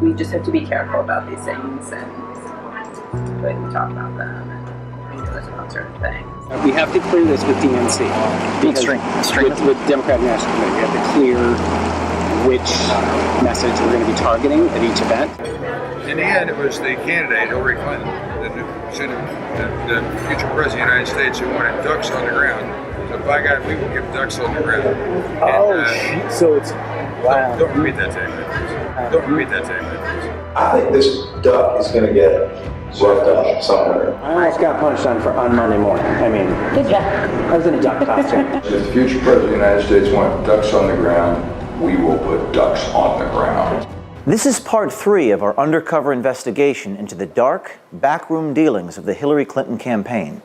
we just have to be careful about these things and go ahead and talk about them and be nervous about certain things. We have to clear this with DNC. Because with Democratic National Committee, we have to clear which message we're going to be targeting at each event. In the end, it was the candidate, Hillary Clinton, the future president of the United States, who wanted ducks on the ground. So by God, we will give ducks on the ground. So it's wow. Don't repeat that tape. Don't repeat that tape. I think this duck is going to get roughed up somewhere. I almost got punched on Monday morning. I mean, good job. I was in a duck costume. If the future president of the United States wants ducks on the ground, we will put ducks on the ground. This is part 3 of our undercover investigation into the dark, backroom dealings of the Hillary Clinton campaign.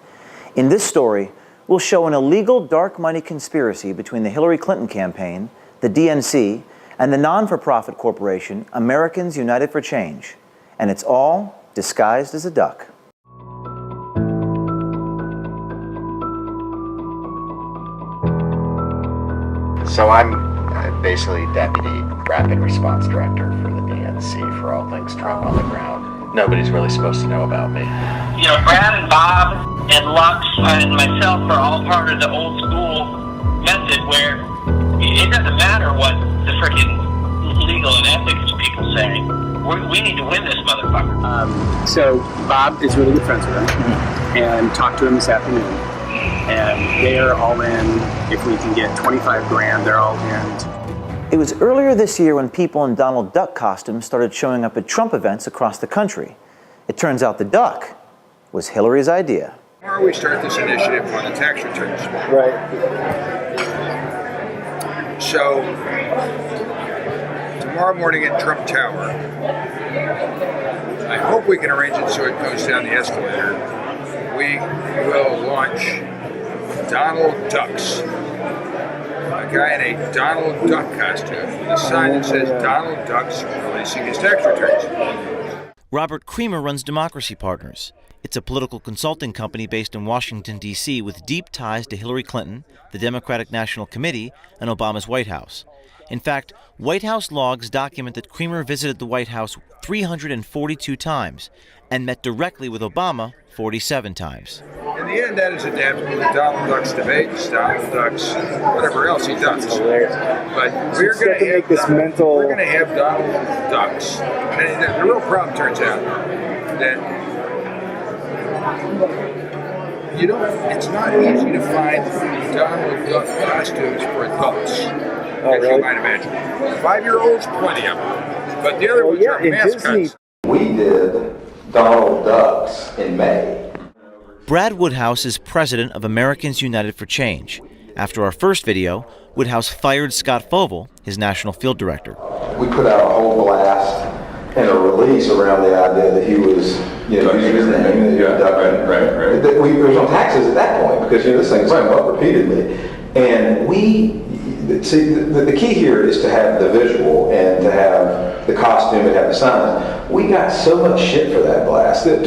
In this story, we'll show an illegal dark money conspiracy between the Hillary Clinton campaign, the DNC, and the non-for-profit corporation Americans United for Change. And it's all disguised as a duck. So I'm basically Deputy Rapid Response Director for the DNC for all things Trump on the ground. Nobody's really supposed to know about me. You know, Brad and Bob and Lux and myself are all part of the old school method where it doesn't matter what the freaking legal and ethics people say. We need to win this motherfucker. So Bob is really good friends with him, and talked to him this afternoon. And they're all in. If we can get 25 grand, they're all in. It was earlier this year when people in Donald Duck costumes started showing up at Trump events across the country. It turns out the duck was Hillary's idea. Tomorrow we start this initiative on the tax returns. Right. So, tomorrow morning at Trump Tower, I hope we can arrange it so it goes down the escalator. We will launch Donald Ducks. A guy in a Donald Duck costume with a sign that says Donald Duck's releasing his tax returns. Robert Creamer runs Democracy Partners. It's a political consulting company based in Washington, D.C. with deep ties to Hillary Clinton, the Democratic National Committee, and Obama's White House. In fact, White House logs document that Creamer visited the White House 342 times and met directly with Obama 47 times. In the end, that is adaptable to Donald Duck's debates, Donald Duck's whatever else he does. But we're going to have this mental. We're going to have Donald Ducks. And the real problem turns out that it's not easy to find Donald Duck costumes for adults, as you might imagine. 5-year-olds, plenty of them. But the other ones are mascots. We did Donald Ducks in May. Brad Woodhouse is president of Americans United for Change. After our first video, Woodhouse fired Scott Fovel, his national field director. We put out a whole blast and a release around the idea that he was, using his name. Right. There was no taxes at that point because this thing's come up repeatedly, and the key here is to have the visual and to have the costume and have the signs. We got so much shit for that blast that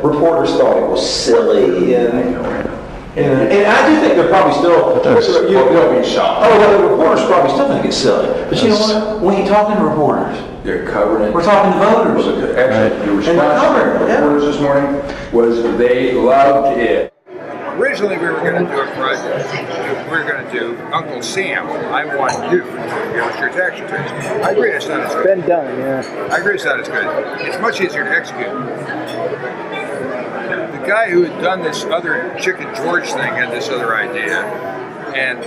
reporters thought it was silly and I do think they're probably still. They'll be shocked. Oh, well, the reporters probably still think it's silly. But you know what? We ain't talking to reporters. They're covering it. We're talking to voters. Actually, the response from reporters this morning was they loved it. Originally, we were going to do a project. We were going to do Uncle Sam. I want you to give us your tax returns. I agree it's not as good. Been done, yeah. I agree it's not as good. It's much easier to execute. The guy who had done this other Chicken George thing had this other idea, and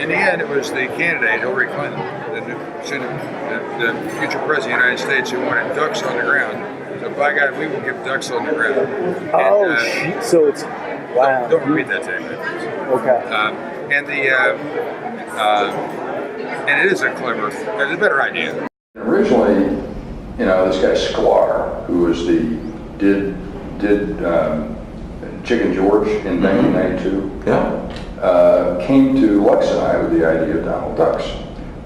in the end, it was the candidate, Hillary Clinton, the future president of the United States, who wanted ducks on the ground. So by God, we will give ducks on the ground. So it's wow. Don't repeat that tape. Okay. And it is a better idea. Originally, this guy Sklar, who was did Chicken George in 1992. Came to Lux and I with the idea of Donald Ducks.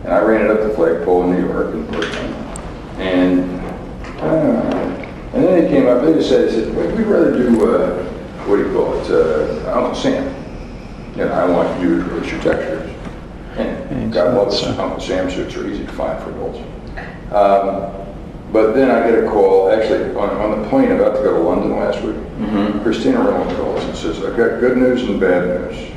And I ran it up the flagpole in New York in Brooklyn. And then they came up, they just said, we'd rather do, Uncle Sam. I want you to release your tax returns. And God loves Uncle Sam suits are easy to find for adults. But then I get a call, actually, on the plane about to go to London last week. Christina Rowland calls and says, I've got good news and bad news.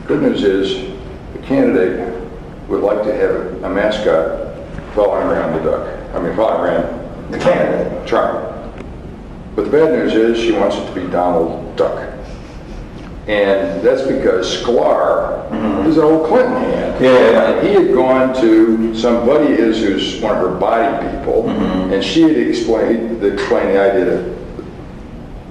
Good news is the candidate would like to have a mascot following around the duck. Following around the candidate, Trump. But the bad news is she wants it to be Donald Duck. And that's because Sklar is an old Clinton hand. And he had gone to some buddy of his who's one of her body people, and she had explained the idea to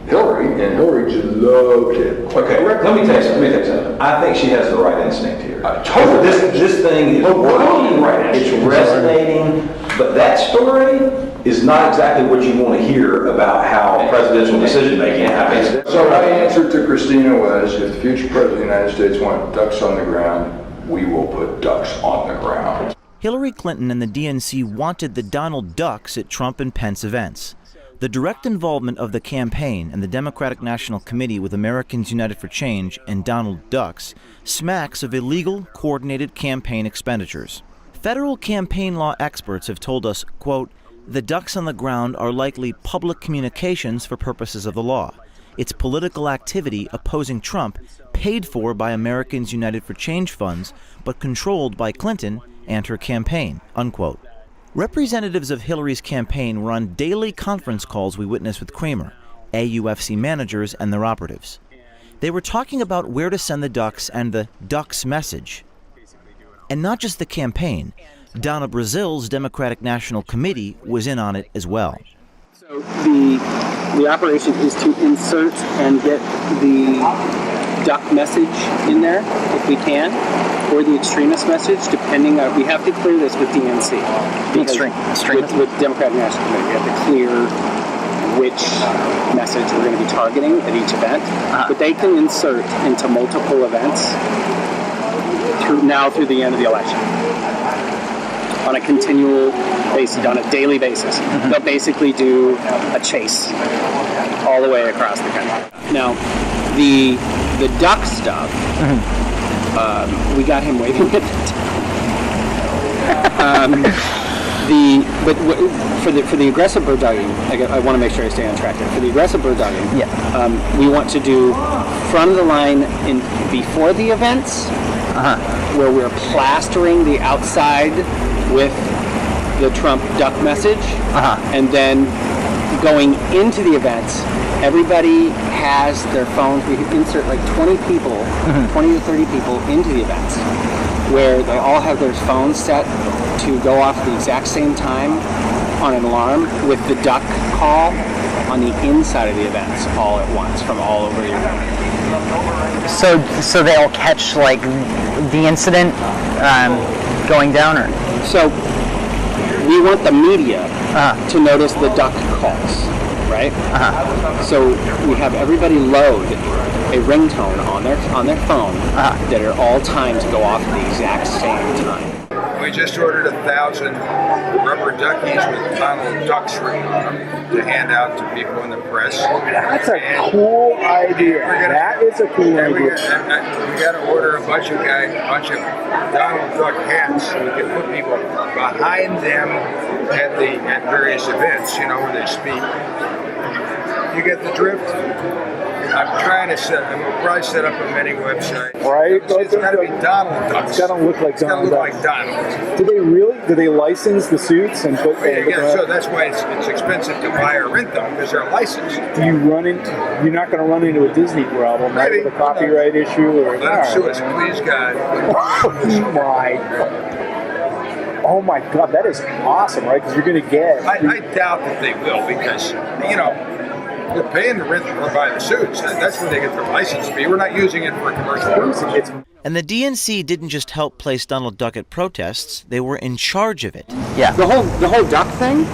Hillary, and Hillary just loved it. Okay, let me tell you something. I think she has the right instinct here. Totally. This thing is working, it's resonating, but that story is not exactly what you want to hear about how presidential decision making happens. So my answer to Christina was, if the future president of the United States wants ducks on the ground, we will put ducks on the ground. Hillary Clinton and the DNC wanted the Donald Ducks at Trump and Pence events. The direct involvement of the campaign and the Democratic National Committee with Americans United for Change and Donald Ducks smacks of illegal, coordinated campaign expenditures. Federal campaign law experts have told us, quote, the ducks on the ground are likely public communications for purposes of the law. It's political activity opposing Trump, paid for by Americans United for Change funds, but controlled by Clinton and her campaign, unquote. Representatives of Hillary's campaign were on daily conference calls we witnessed with Kramer, AUFC managers and their operatives. They were talking about where to send the ducks and the ducks message. And not just the campaign. Donna Brazil's Democratic National Committee was in on it as well. So the operation is to insert and get the duck message in there, if we can, or the extremist message, depending on, we have to clear this with DNC. With Democratic National Committee, we have to clear which message we're going to be targeting at each event. But they can insert into multiple events through the end of the election. On a continual basis, on a daily basis. They'll basically do a chase all the way across the country. Now, the duck stuff, we got him waiting with it. For the aggressive bird dogging, I want to make sure I stay on track here. For the aggressive bird dogging, we want to do front of the line before the events, where we're plastering the outside with the Trump duck message, and then going into the events, everybody has their phones. We insert like 20 people, 20 to 30 people into the events, where they all have their phones set to go off at the exact same time on an alarm with the duck call on the inside of the events all at once from all over the event. So they'll catch like the incident going down, or? So we want the media to notice the duck calls, right? So we have everybody load a ringtone on their phone that at all times go off at the exact same time. We just ordered 1,000 rubber duckies with Donald Ducks written on them to hand out to people in the press. That's a cool idea. That is a cool idea. We got to order a bunch of Donald Duck hats so we can put people behind them at various events, when they speak. You get the drift? I'm trying to I'm probably set up a mini website. Right? It's got to be Donald Ducks. It's got to look like Donald Duck. It's got to look like Donald. Do they license the suits and put so that's why it's expensive to buy or rent them, because they're licensed. You're not going to run into a Disney problem, right? With a copyright issue? Or, let them sue us, please God. Oh my God, that is awesome, right? Because you're going to get... I doubt that they will, because, they're paying to rent or buy the suits. That's where they get their license fee. We're not using it for commercial purposes. And the DNC didn't just help place Donald Duck at protests, they were in charge of it. Yeah. The whole duck thing,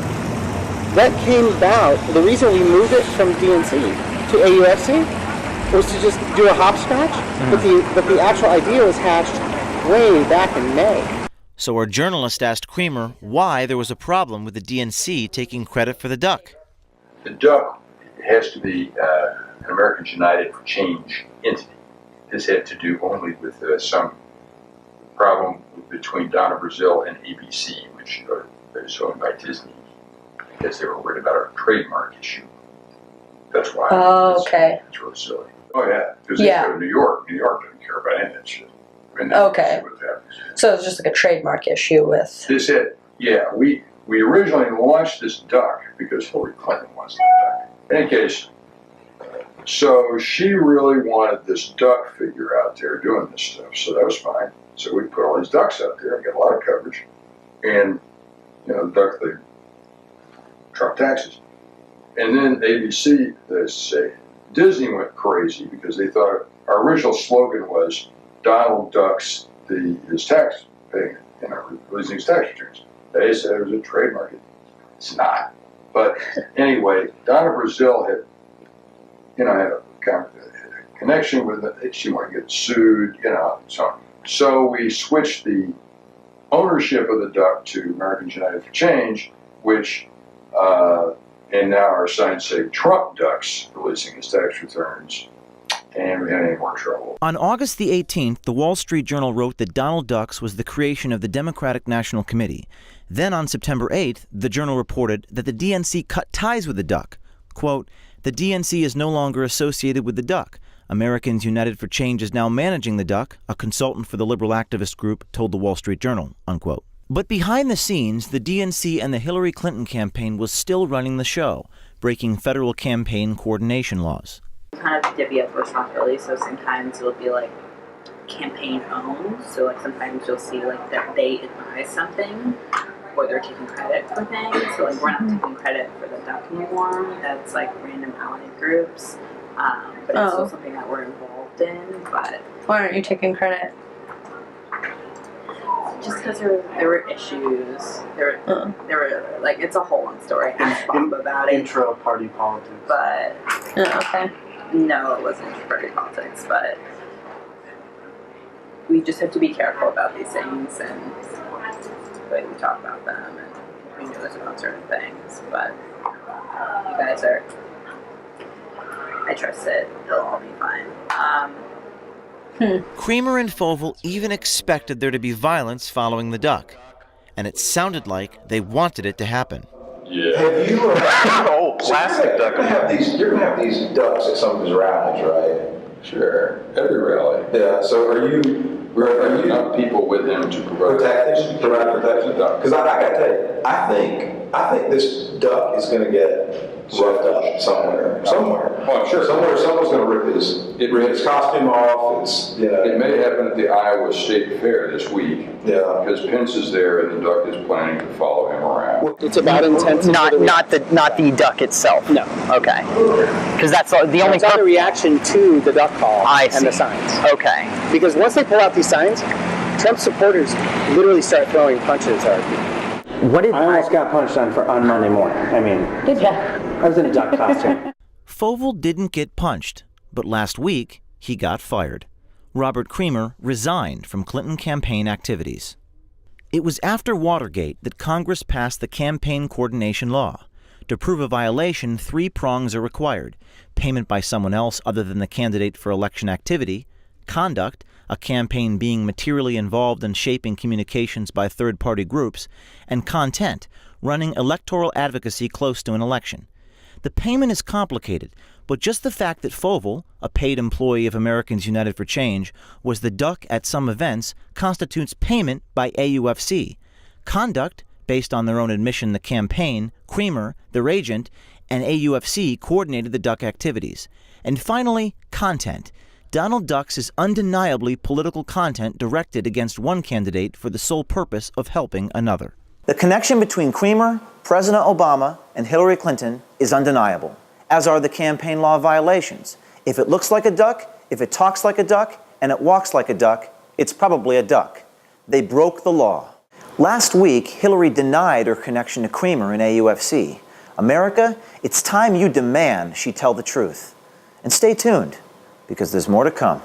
that came about, the reason we moved it from DNC to AUFC was to just do a hopscotch, but the actual idea was hatched way back in May. So our journalist asked Kramer why there was a problem with the DNC taking credit for the duck. The duck has to be an Americans United for Change entity. This had to do only with some problem between Donna Brazil and ABC, which is owned by Disney. because they were worried about our trademark issue. That's why. Oh, okay. It's really silly. Oh, yeah, because they go to New York. New York doesn't care about any of that shit. I mean, Okay. So it's just like a trademark issue with. They said, yeah, we originally launched this duck because Hillary Clinton wants that duck. In any case, so she really wanted this duck figure out there doing this stuff, so that was fine. So we put all these ducks out there and got a lot of coverage. And, you know, the duck, they truck taxes. And then ABC, they say, Disney went crazy because they thought our original slogan was Donald ducks his tax paying, you know, releasing his tax returns. They said it was a trademark. It's not. But anyway, Donna Brazil had, you know, had a kind of a connection with it. She wanted to get sued, you know, so on. So we switched the ownership of the duck to Americans United for Change, which, and now our signs say Trump ducks releasing his tax returns, and we had any more trouble. On August the 18th, the Wall Street Journal wrote that Donald Ducks was the creation of the Democratic National Committee. Then on September 8th, the Journal reported that the DNC cut ties with the duck. Quote, the DNC is no longer associated with the duck. Americans United for Change is now managing the duck, a consultant for the liberal activist group told the Wall Street Journal, unquote. But behind the scenes, the DNC and the Hillary Clinton campaign was still running the show, breaking federal campaign coordination laws. Kind of divvy up responsibility, so sometimes it'll be like campaign owned, so like sometimes you'll see like that they advise something or they're taking credit for things, so like we're not taking credit for the duck anymore. That's like random allied groups, but it's still something that we're involved in. But why aren't you taking credit? just because there were issues, there were like, it's a whole long story. Ask Bob about it. Intra-party politics. But okay. No, it wasn't intra-party politics, but we just have to be careful about these things and the way we talk about them and we know about certain things. But you guys are, I trust it. It'll all be fine. Creamer and Fovel even expected there to be violence following the duck, and it sounded like they wanted it to happen. Yeah. Have you? Plastic duck. You're gonna have these ducks at some of his rallies, right? Sure. Every rally. Yeah. So are you not people with him to provide protection? Because I gotta tell you, I think this duck is gonna get roughed up somewhere. Oh, I'm sure. Someone's gonna rip his costume off. It's, you know. It may happen at the Iowa State Fair this week. Yeah. Because Pence is there and the duck is planning to follow him around. It's about intent. Not the duck itself. No. Okay. Because that's the only. It's a reaction to the duck call and the signs. Okay. Because once they pull out these signs, Trump supporters literally start throwing punches at people. I almost got punched on Monday morning. I mean, did ya? I was in a duck costume. Fovel didn't get punched, but last week he got fired. Robert Creamer resigned from Clinton campaign activities. It was after Watergate that Congress passed the Campaign Coordination Law. To prove a violation, 3 prongs are required: payment by someone else other than the candidate for election activity, conduct, a campaign being materially involved in shaping communications by third-party groups, and content, running electoral advocacy close to an election. The payment is complicated, but just the fact that Fovel, a paid employee of Americans United for Change, was the duck at some events constitutes payment by AUFC. Conduct, based on their own admission, the campaign, Creamer, their agent, and AUFC coordinated the duck activities. And finally, content. Donald Ducks is undeniably political content directed against one candidate for the sole purpose of helping another. The connection between Creamer, President Obama, and Hillary Clinton is undeniable, as are the campaign law violations. If it looks like a duck, if it talks like a duck, and it walks like a duck, it's probably a duck. They broke the law. Last week, Hillary denied her connection to Creamer and AUFC. America, it's time you demand she tell the truth. And stay tuned, because there's more to come.